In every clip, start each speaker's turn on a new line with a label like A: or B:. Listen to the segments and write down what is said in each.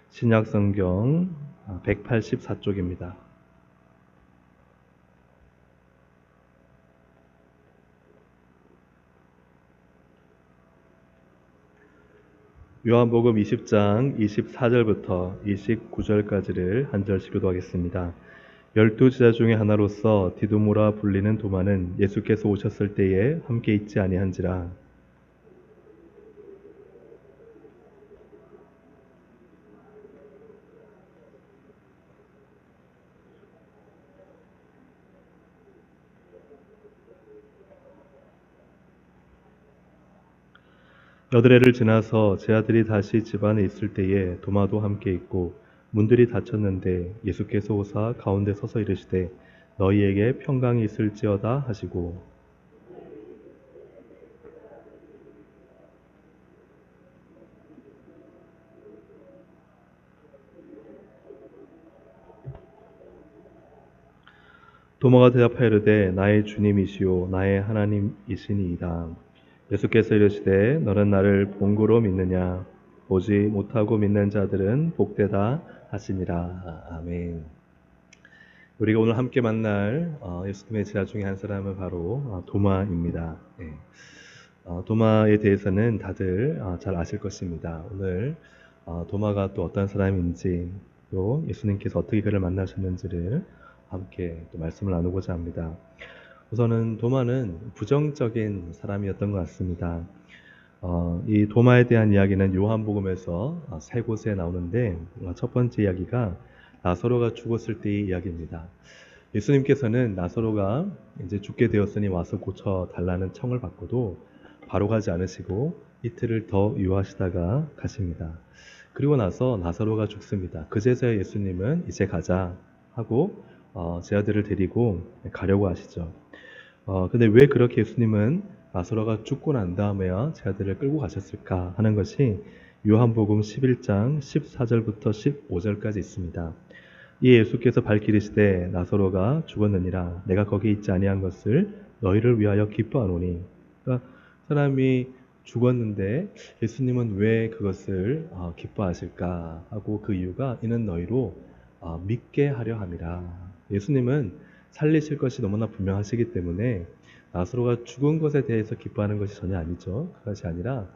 A: 신약 성경 184쪽입니다. 요한복음 20장 24절부터 29절까지를 한 절씩 교도하겠습니다. 12제자 중에 하나로서 디두모라 불리는 도마는 예수께서 오셨을 때에 함께 있지 아니한지라. 여드레를 지나서 제 아들이 다시 집안에 있을 때에 도마도 함께 있고 문들이 닫혔는데 예수께서 오사 가운데 서서 이르시되 너희에게 평강이 있을지어다 하시고, 도마가 대답하여 이르되 나의 주님이시요 나의 하나님이시니이다. 예수께서 이르시되 너는 나를 본고로 믿느냐? 보지 못하고 믿는 자들은 복되다 하시니라. 아멘. 우리가 오늘 함께 만날 예수님의 제자 중에 한 사람은 바로 도마입니다. 도마에 대해서는 다들 잘 아실 것입니다. 오늘 도마가 또 어떤 사람인지, 또 예수님께서 어떻게 그를 만나셨는지를 함께 또 말씀을 나누고자 합니다. 우선은 도마는 부정적인 사람이었던 것 같습니다. 이 도마에 대한 이야기는 요한복음에서 세 곳에 나오는데, 첫 번째 이야기가 나사로가 죽었을 때의 이야기입니다. 예수님께서는 나사로가 이제 죽게 되었으니 와서 고쳐 달라는 청을 받고도 바로 가지 않으시고 이틀을 더 유하시다가 가십니다. 그리고 나서 나사로가 죽습니다. 그제서야 예수님은 이제 가자 하고 제 아들을 데리고 가려고 하시죠. 근데 왜 그렇게 예수님은 나사로가 죽고 난 다음에야 제 아들을 끌고 가셨을까 하는 것이 요한복음 11장 14절부터 15절까지 있습니다. 이 예수께서 밝히시되 나사로가 죽었느니라 내가 거기 있지 아니한 것을 너희를 위하여 기뻐하노니. 그러니까 사람이 죽었는데 예수님은 왜 그것을 기뻐하실까 하고, 그 이유가 이는 너희로 믿게 하려 함이라. 예수님은 살리실 것이 너무나 분명하시기 때문에 나사로가 죽은 것에 대해서 기뻐하는 것이 전혀 아니죠. 그것이 아니라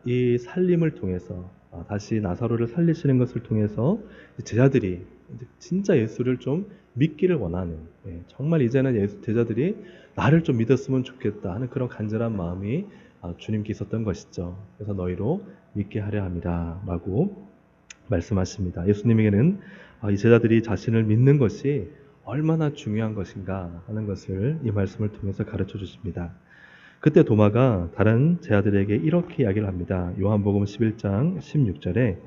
A: 이 살림을 통해서 다시 나사로를 살리시는 것을 통해서 제자들이 진짜 예수를 좀 믿기를 원하는, 정말 이제는 제자들이 나를 좀 믿었으면 좋겠다 하는 그런 간절한 마음이 주님께 있었던 것이죠. 그래서 너희로 믿게 하려 함이라 라고 말씀하십니다. 예수님에게는 이 제자들이 자신을 믿는 것이 얼마나 중요한 것인가 하는 것을 이 말씀을 통해서 가르쳐 주십니다. 그때 도마가 다른 제자들에게 이렇게 이야기를 합니다. 요한복음 11장 16절에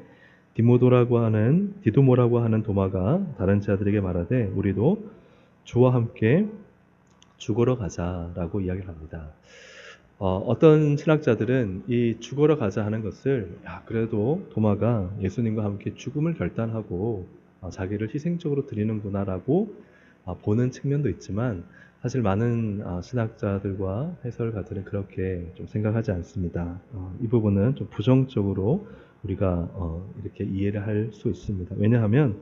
A: 디두모라고 하는 도마가 다른 제자들에게 말하되 우리도 주와 함께 죽으러 가자라고 이야기를 합니다. 어떤 신학자들은 이 죽으러 가자 하는 것을 그래도 도마가 예수님과 함께 죽음을 결단하고 자기를 희생적으로 드리는구나라고 보는 측면도 있지만, 사실 많은 신학자들과 해설가들은 그렇게 좀 생각하지 않습니다. 이 부분은 좀 부정적으로 우리가 이렇게 이해를 할 수 있습니다. 왜냐하면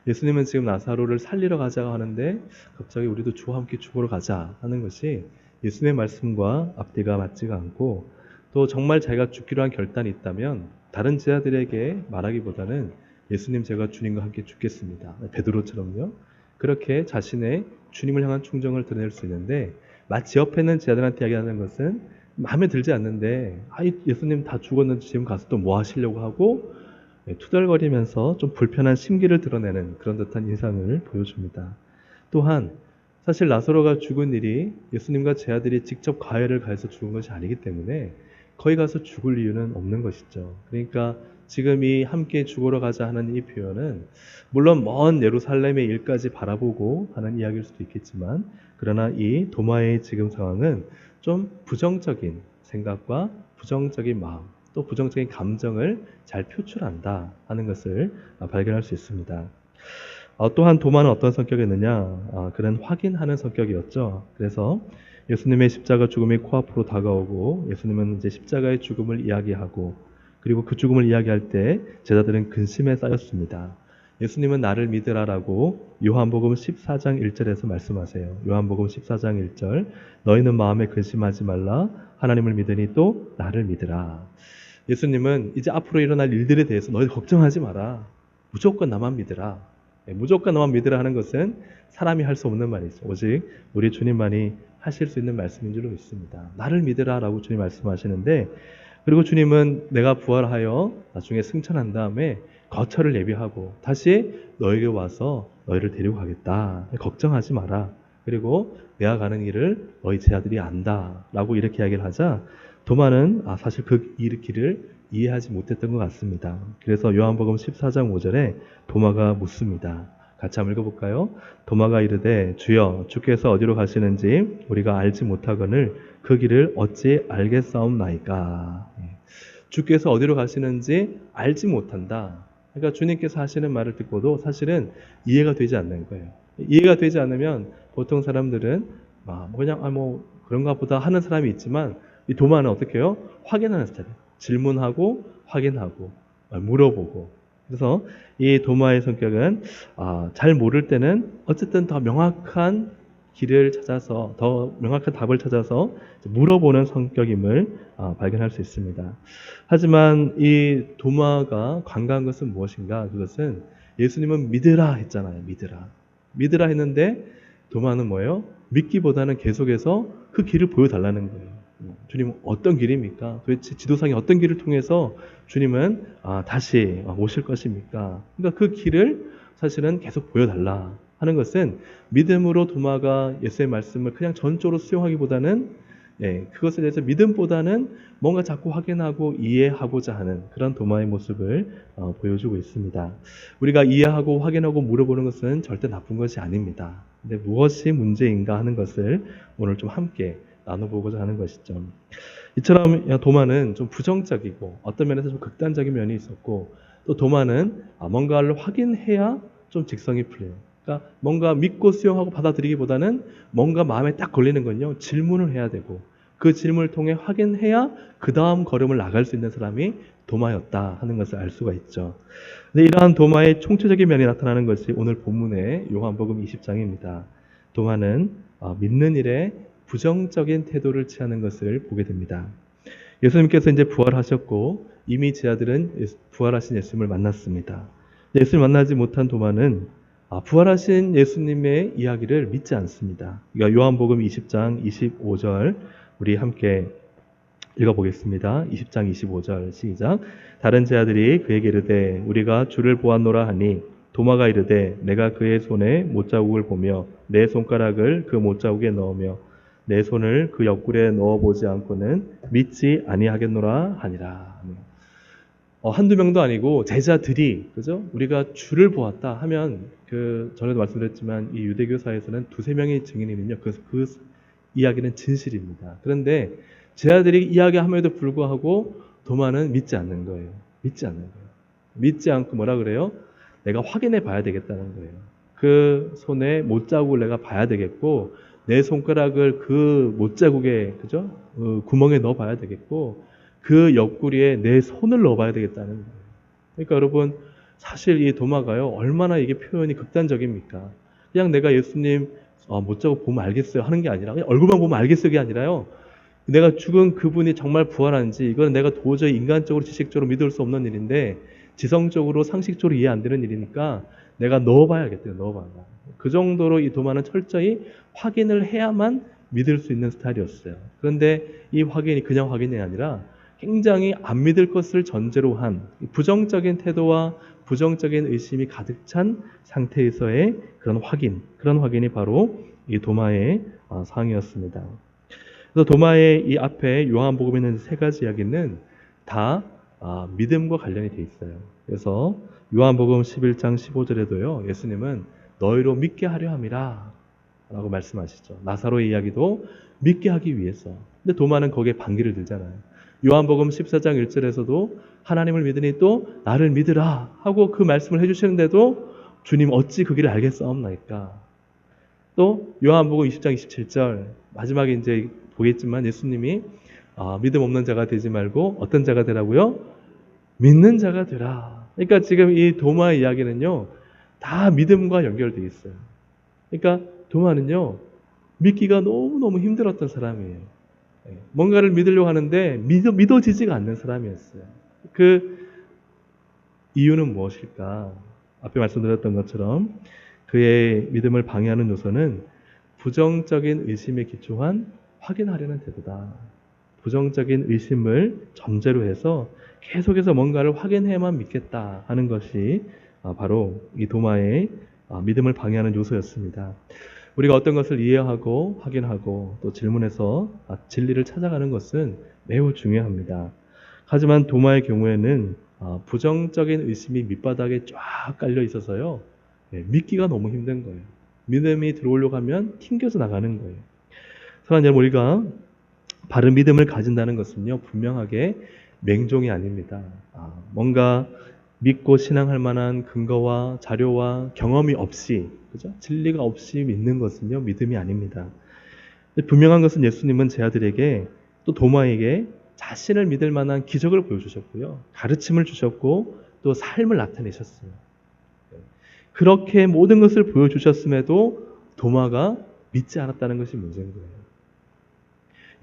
A: 예수님은 지금 나사로를 살리러 가자고 하는데 갑자기 우리도 주와 함께 죽으러 가자 하는 것이 예수님의 말씀과 앞뒤가 맞지가 않고, 또 정말 자기가 죽기로 한 결단이 있다면 다른 제자들에게 말하기보다는 예수님 제가 주님과 함께 죽겠습니다, 베드로처럼요, 그렇게 자신의 주님을 향한 충정을 드러낼 수 있는데, 마치 옆에 있는 제자들한테 이야기하는 것은 마음에 들지 않는데 예수님 다 죽었는데 지금 가서 또 뭐 하시려고 하고 투덜거리면서 좀 불편한 심기를 드러내는 그런 듯한 인상을 보여줍니다. 또한 사실 나사로가 죽은 일이 예수님과 제 아들이 직접 과외를 가해서 죽은 것이 아니기 때문에 거기 가서 죽을 이유는 없는 것이죠. 그러니까 지금 이 함께 죽으러 가자 하는 이 표현은 물론 먼 예루살렘의 일까지 바라보고 하는 이야기일 수도 있겠지만, 그러나 이 도마의 지금 상황은 좀 부정적인 생각과 부정적인 마음, 또 부정적인 감정을 잘 표출한다 하는 것을 발견할 수 있습니다. 또한 도마는 어떤 성격이었느냐? 그는 확인하는 성격이었죠. 그래서 예수님의 십자가 죽음이 코앞으로 다가오고 예수님은 이제 십자가의 죽음을 이야기하고, 그리고 그 죽음을 이야기할 때 제자들은 근심에 쌓였습니다. 예수님은 나를 믿으라라고 요한복음 14장 1절에서 말씀하세요. 요한복음 14장 1절 너희는 마음에 근심하지 말라 하나님을 믿으니 또 나를 믿으라. 예수님은 이제 앞으로 일어날 일들에 대해서 너희 걱정하지 마라. 무조건 나만 믿으라. 무조건 나만 믿으라 하는 것은 사람이 할 수 없는 말이죠. 오직 우리 주님만이 하실 수 있는 말씀인 줄로 믿습니다. 나를 믿으라 라고 주님 말씀하시는데, 그리고 주님은 내가 부활하여 나중에 승천한 다음에 거처를 예비하고 다시 너에게 와서 너희를 데리고 가겠다. 걱정하지 마라. 그리고 내가 가는 길을 너희 제자들이 안다 라고 이렇게 이야기를 하자 도마는 사실 그 길을 이해하지 못했던 것 같습니다. 그래서 요한복음 14장 5절에 도마가 묻습니다. 같이 한번 읽어볼까요? 도마가 이르되 주여 주께서 어디로 가시는지 우리가 알지 못하거늘 그 길을 어찌 알겠사옵나이까. 주께서 어디로 가시는지 알지 못한다. 그러니까 주님께서 하시는 말을 듣고도 사실은 이해가 되지 않는 거예요. 이해가 되지 않으면 보통 사람들은 그냥 뭐 그런가 보다 하는 사람이 있지만 이 도마는 어떻게 해요? 확인하는 스타일이에요. 질문하고 확인하고 물어보고. 그래서 이 도마의 성격은 잘 모를 때는 어쨌든 더 명확한 길을 찾아서 더 명확한 답을 찾아서 물어보는 성격임을 발견할 수 있습니다. 하지만 이 도마가 관과한 것은 무엇인가? 그것은 예수님은 믿으라 했잖아요. 믿으라 했는데 도마는 뭐예요? 믿기보다는 계속해서 그 길을 보여달라는 거예요. 주님은 어떤 길입니까? 도대체 지도상에 어떤 길을 통해서 주님은 다시 오실 것입니까? 그러니까 그 길을 사실은 계속 보여달라 하는 것은 믿음으로 도마가 예수의 말씀을 그냥 전적으로 수용하기보다는 그것에 대해서 믿음보다는 뭔가 자꾸 확인하고 이해하고자 하는 그런 도마의 모습을 보여주고 있습니다. 우리가 이해하고 확인하고 물어보는 것은 절대 나쁜 것이 아닙니다. 근데 무엇이 문제인가 하는 것을 오늘 좀 함께 나눠보고자 하는 것이죠. 이처럼 도마는 좀 부정적이고 어떤 면에서 좀 극단적인 면이 있었고, 또 도마는 뭔가를 확인해야 좀 직성이 풀려요. 그러니까 뭔가 믿고 수용하고 받아들이기보다는 뭔가 마음에 딱 걸리는 건요, 질문을 해야 되고 그 질문을 통해 확인해야 그 다음 걸음을 나갈 수 있는 사람이 도마였다 하는 것을 알 수가 있죠. 근데 이러한 도마의 총체적인 면이 나타나는 것이 오늘 본문의 요한복음 20장입니다. 도마는 믿는 일에 부정적인 태도를 취하는 것을 보게 됩니다. 예수님께서 이제 부활하셨고 이미 제자들은 부활하신 예수님을 만났습니다. 예수님을 만나지 못한 도마는 부활하신 예수님의 이야기를 믿지 않습니다. 그러니까 요한복음 20장 25절 우리 함께 읽어보겠습니다. 20장 25절 시작. 다른 제자들이 그에게 이르되 우리가 주를 보았노라 하니 도마가 이르되 내가 그의 손에 못자국을 보며 내 손가락을 그 못자국에 넣으며 내 손을 그 옆구리에 넣어보지 않고는 믿지 아니하겠노라 하니라. 한두 명도 아니고 제자들이, 그죠? 우리가 주를 보았다 하면 전에도 말씀드렸지만 이 유대교사에서는 두세 명의 증인이면요, 그 이야기는 진실입니다. 그런데 제자들이 이야기함에도 불구하고 도마는 믿지 않는 거예요. 믿지 않고 뭐라 그래요? 내가 확인해 봐야 되겠다는 거예요. 그 손에 못자국을 내가 봐야 되겠고 내 손가락을 그 못자국에, 그죠? 구멍에 넣어 봐야 되겠고 그 옆구리에 내 손을 넣어 봐야 되겠다는 거예요. 그러니까 여러분, 사실 이 도마가요, 얼마나 이게 표현이 극단적입니까? 그냥 내가 예수님 못자국 보면 알겠어요 하는 게 아니라, 그냥 얼굴만 보면 알겠어요 게 아니라요, 내가 죽은 그분이 정말 부활한지 이거는 내가 도저히 인간적으로 지식적으로 믿을 수 없는 일인데 지성적으로 상식적으로 이해 안 되는 일이니까 내가 넣어봐야겠대요. 그 정도로 이 도마는 철저히 확인을 해야만 믿을 수 있는 스타일이었어요. 그런데 이 확인이 그냥 확인이 아니라 굉장히 안 믿을 것을 전제로 한 부정적인 태도와 부정적인 의심이 가득 찬 상태에서의 그런 확인이 바로 이 도마의 상이었습니다. 그래서 도마의 이 앞에 요한복음에 있는 세 가지 이야기는 다 믿음과 관련이 돼 있어요. 그래서 요한복음 11장 15절에도요, 예수님은 너희로 믿게 하려 함이라 라고 말씀하시죠. 나사로의 이야기도 믿게 하기 위해서. 근데 도마는 거기에 반기를 들잖아요. 요한복음 14장 1절에서도 하나님을 믿으니 또 나를 믿으라 하고 그 말씀을 해주시는데도 주님 어찌 그 길을 알겠사옵나이까. 또 요한복음 20장 27절 마지막에 이제 보겠지만 예수님이 믿음 없는 자가 되지 말고 어떤 자가 되라고요? 믿는 자가 되라. 그러니까 지금 이 도마의 이야기는요, 다 믿음과 연결되어 있어요. 그러니까 도마는요, 믿기가 너무너무 힘들었던 사람이에요. 뭔가를 믿으려고 하는데 믿어지지가 않는 사람이었어요. 그 이유는 무엇일까? 앞에 말씀드렸던 것처럼 그의 믿음을 방해하는 요소는 부정적인 의심에 기초한 확인하려는 태도다. 부정적인 의심을 전제로 해서 계속해서 뭔가를 확인해야만 믿겠다 하는 것이 바로 이 도마의 믿음을 방해하는 요소였습니다. 우리가 어떤 것을 이해하고 확인하고 또 질문해서 진리를 찾아가는 것은 매우 중요합니다. 하지만 도마의 경우에는 부정적인 의심이 밑바닥에 쫙 깔려 있어서요, 믿기가 너무 힘든 거예요. 믿음이 들어오려고 하면 튕겨져 나가는 거예요. 사랑하는 여러분, 우리가 바른 믿음을 가진다는 것은요, 분명하게 맹종이 아닙니다. 뭔가 믿고 신앙할 만한 근거와 자료와 경험이 없이, 그죠? 진리가 없이 믿는 것은요, 믿음이 아닙니다. 분명한 것은 예수님은 제 아들에게 또 도마에게 자신을 믿을 만한 기적을 보여주셨고요, 가르침을 주셨고 또 삶을 나타내셨어요. 그렇게 모든 것을 보여주셨음에도 도마가 믿지 않았다는 것이 문제인 거예요.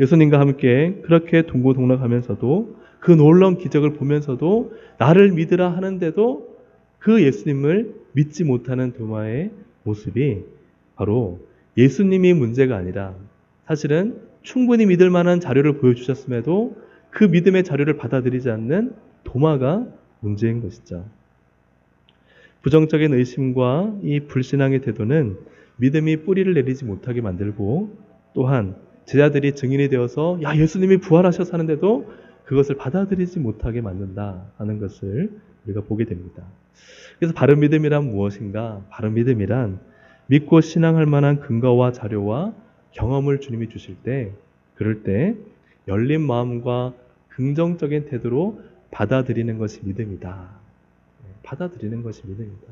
A: 예수님과 함께 그렇게 동고동락하면서도 그 놀라운 기적을 보면서도 나를 믿으라 하는데도 그 예수님을 믿지 못하는 도마의 모습이 바로 예수님이 문제가 아니라 사실은 충분히 믿을 만한 자료를 보여주셨음에도 그 믿음의 자료를 받아들이지 않는 도마가 문제인 것이죠. 부정적인 의심과 이 불신앙의 태도는 믿음이 뿌리를 내리지 못하게 만들고 또한 제자들이 증인이 되어서 예수님이 부활하셔서 하는데도 그것을 받아들이지 못하게 만든다 하는 것을 우리가 보게 됩니다. 그래서 바른 믿음이란 무엇인가? 바른 믿음이란 믿고 신앙할 만한 근거와 자료와 경험을 주님이 주실 때, 그럴 때 열린 마음과 긍정적인 태도로 받아들이는 것이 믿음이다. 받아들이는 것이 믿음이다.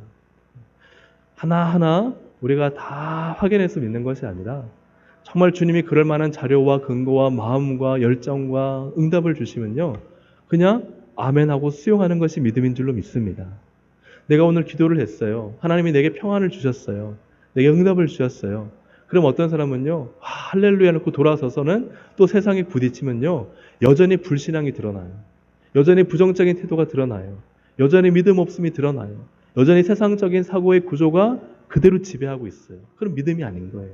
A: 하나하나 우리가 다 확인해서 믿는 것이 아니라 정말 주님이 그럴 만한 자료와 근거와 마음과 열정과 응답을 주시면요, 그냥 아멘하고 수용하는 것이 믿음인 줄로 믿습니다. 내가 오늘 기도를 했어요. 하나님이 내게 평안을 주셨어요. 내게 응답을 주셨어요. 그럼 어떤 사람은요, 할렐루야 놓고 돌아서서는 또 세상에 부딪히면요, 여전히 불신앙이 드러나요. 여전히 부정적인 태도가 드러나요. 여전히 믿음 없음이 드러나요. 여전히 세상적인 사고의 구조가 그대로 지배하고 있어요. 그럼 믿음이 아닌 거예요.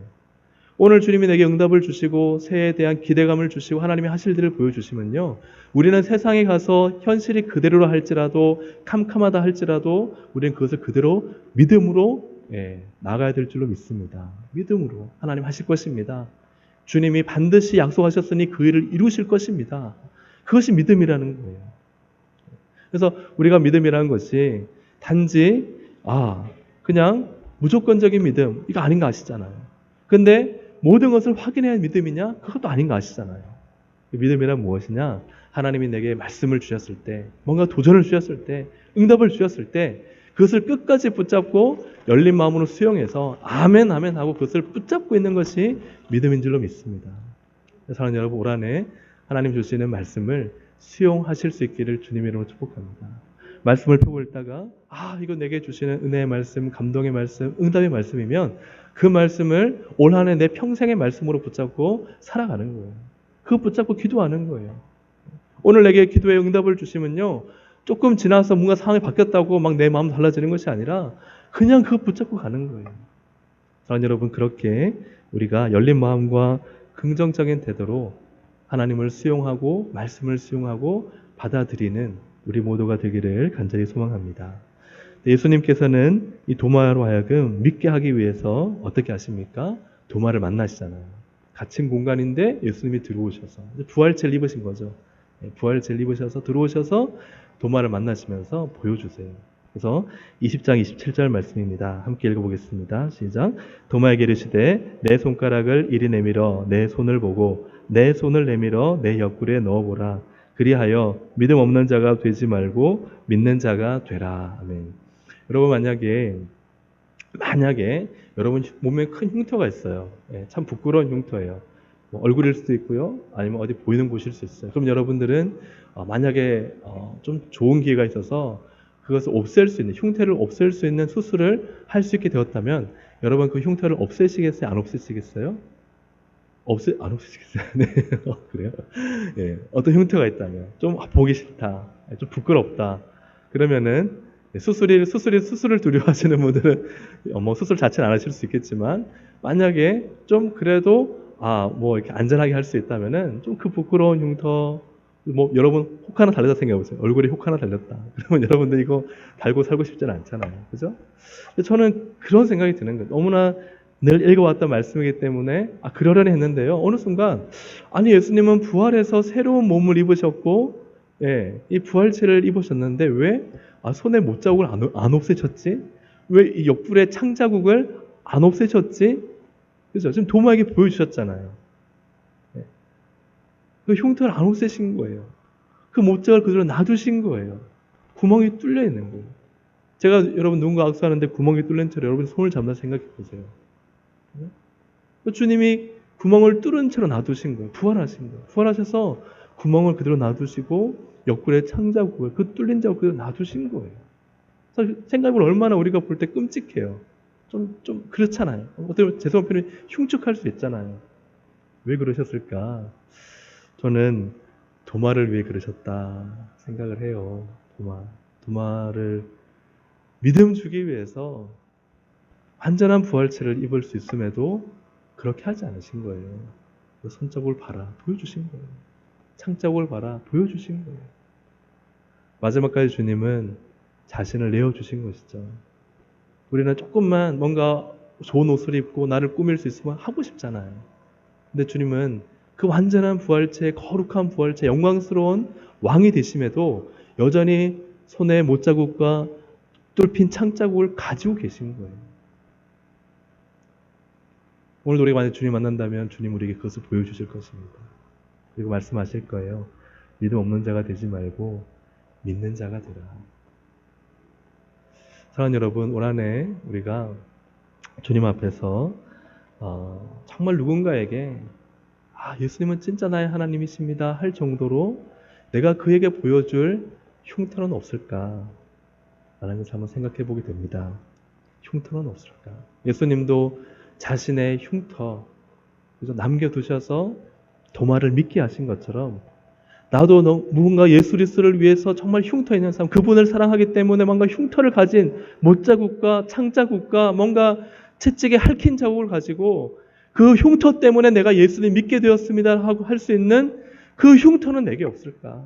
A: 오늘 주님이 내게 응답을 주시고 새해에 대한 기대감을 주시고 하나님이 하실 일을 보여주시면요, 우리는 세상에 가서 현실이 그대로라 할지라도 캄캄하다 할지라도 우리는 그것을 그대로 믿음으로 나가야 될 줄로 믿습니다. 믿음으로 하나님 하실 것입니다. 주님이 반드시 약속하셨으니 그 일을 이루실 것입니다. 그것이 믿음이라는 거예요. 그래서 우리가 믿음이라는 것이 단지 그냥 무조건적인 믿음, 이거 아닌 거 아시잖아요. 근데 모든 것을 확인해야 믿음이냐? 그것도 아닌 거 아시잖아요. 믿음이란 무엇이냐? 하나님이 내게 말씀을 주셨을 때, 뭔가 도전을 주셨을 때, 응답을 주셨을 때 그것을 끝까지 붙잡고 열린 마음으로 수용해서 아멘 아멘 하고 그것을 붙잡고 있는 것이 믿음인 줄로 믿습니다. 사랑하는 여러분, 올 한해 하나님 주시는 말씀을 수용하실 수 있기를 주님의 이름으로 축복합니다. 말씀을 펴고 있다가 이거 내게 주시는 은혜의 말씀, 감동의 말씀, 응답의 말씀이면 그 말씀을 올 한해 내 평생의 말씀으로 붙잡고 살아가는 거예요. 그거 붙잡고 기도하는 거예요. 오늘 내게 기도의 응답을 주시면요, 조금 지나서 뭔가 상황이 바뀌었다고 막 내 마음 달라지는 것이 아니라 그냥 그거 붙잡고 가는 거예요. 사랑하는 여러분, 그렇게 우리가 열린 마음과 긍정적인 태도로 하나님을 수용하고 말씀을 수용하고 받아들이는 우리 모두가 되기를 간절히 소망합니다. 예수님께서는 이 도마로 하여금 믿게 하기 위해서 어떻게 하십니까? 도마를 만나시잖아요. 갇힌 공간인데 예수님이 들어오셔서 부활체를 입으신 거죠. 부활체를 입으셔서 들어오셔서 도마를 만나시면서 보여주세요. 그래서 20장 27절 말씀입니다. 함께 읽어보겠습니다. 시작. 도마에게 이르시되 내 손가락을 이리 내밀어 내 손을 보고 내 손을 내밀어 내 옆구리에 넣어보라. 그리하여 믿음 없는 자가 되지 말고 믿는 자가 되라. 아멘. 여러분, 만약에 여러분 몸에 큰 흉터가 있어요. 참 부끄러운 흉터예요. 뭐 얼굴일 수도 있고요. 아니면 어디 보이는 곳일 수 있어요. 그럼 여러분들은 만약에 좀 좋은 기회가 있어서 그것을 없앨 수 있는, 흉터를 없앨 수 있는 수술을 할 수 있게 되었다면 여러분 그 흉터를 없애시겠어요? 안 없애시겠어요? 안 없애시겠어요? 네. 그래요? 예. 어떤 흉터가 있다면 좀 보기 싫다. 좀 부끄럽다. 그러면은 수술을 두려워하시는 분들은 뭐 수술 자체는 안 하실 수 있겠지만 만약에 좀 그래도 뭐 이렇게 안전하게 할 수 있다면은 좀 그 부끄러운 흉터 뭐 여러분 혹 하나 달렸다 생각해보세요. 얼굴에 혹 하나 달렸다. 그러면 여러분들 이거 달고 살고 싶지는 않잖아요. 그죠? 근데 저는 그런 생각이 드는 거예요. 너무나 늘 읽어왔던 말씀이기 때문에 그러려니 했는데요. 어느 순간 아니 예수님은 부활해서 새로운 몸을 입으셨고 예, 이 부활체를 입으셨는데 왜 손에 못자국을 안 없애셨지? 왜 이 옆구리에 창자국을 안 없애셨지? 그죠? 지금 도마에게 보여주셨잖아요. 예. 그 흉터를 안 없애신 거예요. 그 못자국을 그대로 놔두신 거예요. 구멍이 뚫려 있는 거예요. 제가 여러분 누군가 악수하는데 구멍이 뚫린 채로 여러분 손을 잡나 생각해 보세요. 주님이 구멍을 뚫은 채로 놔두신 거예요. 부활하신 거예요. 부활하셔서 구멍을 그대로 놔두시고 옆구리에 창자국을 그 뚫린 자국을 그대로 놔두신 거예요. 생각해보면 얼마나 우리가 볼 때 끔찍해요. 좀 그렇잖아요. 어떻게 보면 죄송한 표현이 흉측할 수 있잖아요. 왜 그러셨을까? 저는 도마를 위해 그러셨다 생각을 해요. 도마를 믿음 주기 위해서 완전한 부활체를 입을 수 있음에도 그렇게 하지 않으신 거예요. 손자국을 봐라 보여주신 거예요. 창자국을 봐라 보여주신 거예요. 마지막까지 주님은 자신을 내어주신 것이죠. 우리는 조금만 뭔가 좋은 옷을 입고 나를 꾸밀 수 있으면 하고 싶잖아요. 근데 주님은 그 완전한 부활체, 거룩한 부활체, 영광스러운 왕이 되심에도 여전히 손에 못자국과 뚫힌 창자국을 가지고 계신 거예요. 오늘도 우리가 만약 주님 만난다면 주님 우리에게 그것을 보여주실 것입니다. 그리고 말씀하실 거예요. 믿음 없는 자가 되지 말고 믿는 자가 되라. 사랑하는 여러분, 올 한 해 우리가 주님 앞에서 정말 누군가에게 예수님은 진짜 나의 하나님이십니다 할 정도로 내가 그에게 보여줄 흉터는 없을까? 라는 것을 한번 생각해 보게 됩니다. 흉터는 없을까? 예수님도 자신의 흉터 남겨두셔서 도마를 믿게 하신 것처럼 나도 누군가 예수 그리스도를 위해서 정말 흉터 있는 사람, 그분을 사랑하기 때문에 뭔가 흉터를 가진 못자국과 창자국과 뭔가 채찍에 핥힌 자국을 가지고 그 흉터 때문에 내가 예수님 믿게 되었습니다 하고 할 수 있는 그 흉터는 내게 없을까?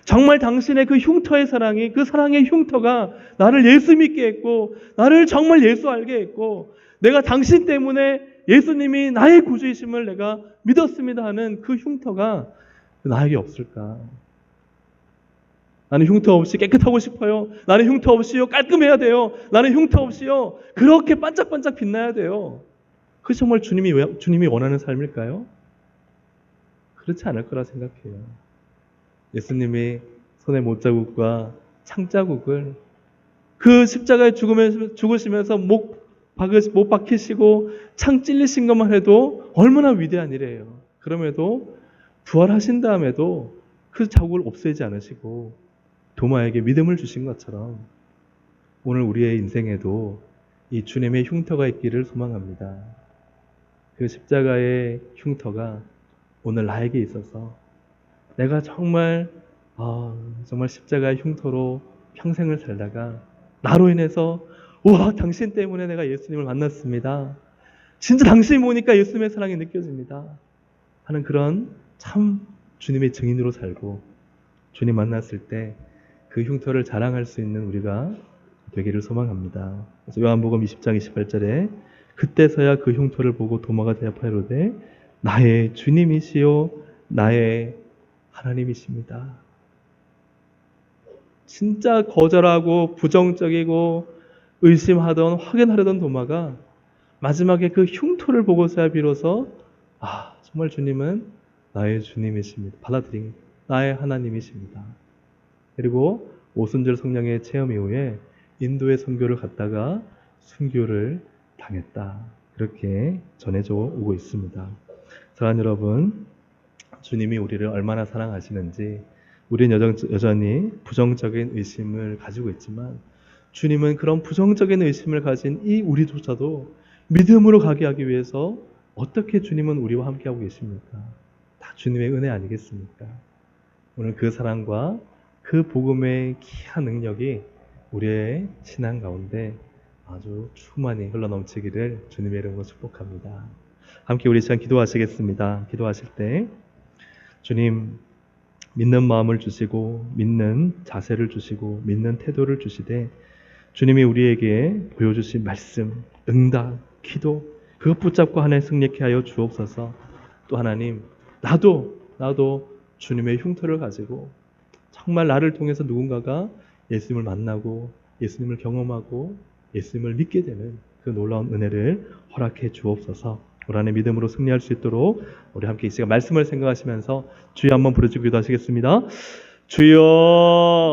A: 정말 당신의 그 흉터의 사랑이, 그 사랑의 흉터가 나를 예수 믿게 했고 나를 정말 예수 알게 했고 내가 당신 때문에 예수님이 나의 구주이심을 내가 믿었습니다 하는 그 흉터가 나에게 없을까? 나는 흉터 없이 깨끗하고 싶어요. 나는 흉터 없이요 깔끔해야 돼요. 나는 흉터 없이요 그렇게 반짝반짝 빛나야 돼요. 그게 정말 주님이 원하는 삶일까요? 그렇지 않을 거라 생각해요. 예수님이 손에 못자국과 창자국을 그 십자가에 죽으시면서 못 박히시고 창 찔리신 것만 해도 얼마나 위대한 일이에요. 그럼에도 부활하신 다음에도 그 자국을 없애지 않으시고 도마에게 믿음을 주신 것처럼 오늘 우리의 인생에도 이 주님의 흉터가 있기를 소망합니다. 그 십자가의 흉터가 오늘 나에게 있어서 내가 정말 십자가의 흉터로 평생을 살다가 나로 인해서 당신 때문에 내가 예수님을 만났습니다. 진짜 당신이 보니까 예수님의 사랑이 느껴집니다. 하는 그런 참 주님의 증인으로 살고 주님 만났을 때 그 흉터를 자랑할 수 있는 우리가 되기를 소망합니다. 그래서 요한복음 20장 28절에 그때서야 그 흉터를 보고 도마가 대답하여 이르되 나의 주님이시요 나의 하나님이십니다. 진짜 거절하고 부정적이고 의심하던 확인하려던 도마가 마지막에 그 흉터를 보고서야 비로소 정말 주님은 나의 주님이십니다. 받아들인 나의 하나님이십니다. 그리고 오순절 성령의 체험 이후에 인도의 선교를 갔다가 순교를 당했다. 그렇게 전해져 오고 있습니다. 사랑하는 여러분, 주님이 우리를 얼마나 사랑하시는지 우리는 여전히 부정적인 의심을 가지고 있지만 주님은 그런 부정적인 의심을 가진 이 우리조차도 믿음으로 가게 하기 위해서 어떻게 주님은 우리와 함께하고 계십니까? 다 주님의 은혜 아니겠습니까? 오늘 그 사랑과 그 복음의 귀한 능력이 우리의 신앙 가운데 아주 충만히 흘러넘치기를 주님의 이름으로 축복합니다. 함께 우리 시간 기도하시겠습니다. 기도하실 때 주님, 믿는 마음을 주시고 믿는 자세를 주시고 믿는 태도를 주시되 주님이 우리에게 보여주신 말씀, 응답, 기도 그것 붙잡고 하나님 승리케 하여 주옵소서. 또 하나님, 나도 주님의 흉터를 가지고 정말 나를 통해서 누군가가 예수님을 만나고 예수님을 경험하고 예수님을 믿게 되는 그 놀라운 은혜를 허락해 주옵소서. 우리 안에 믿음으로 승리할 수 있도록 우리 함께 이 시간 말씀을 생각하시면서 주여 한번 부르짖고 기도하시겠습니다. 주여.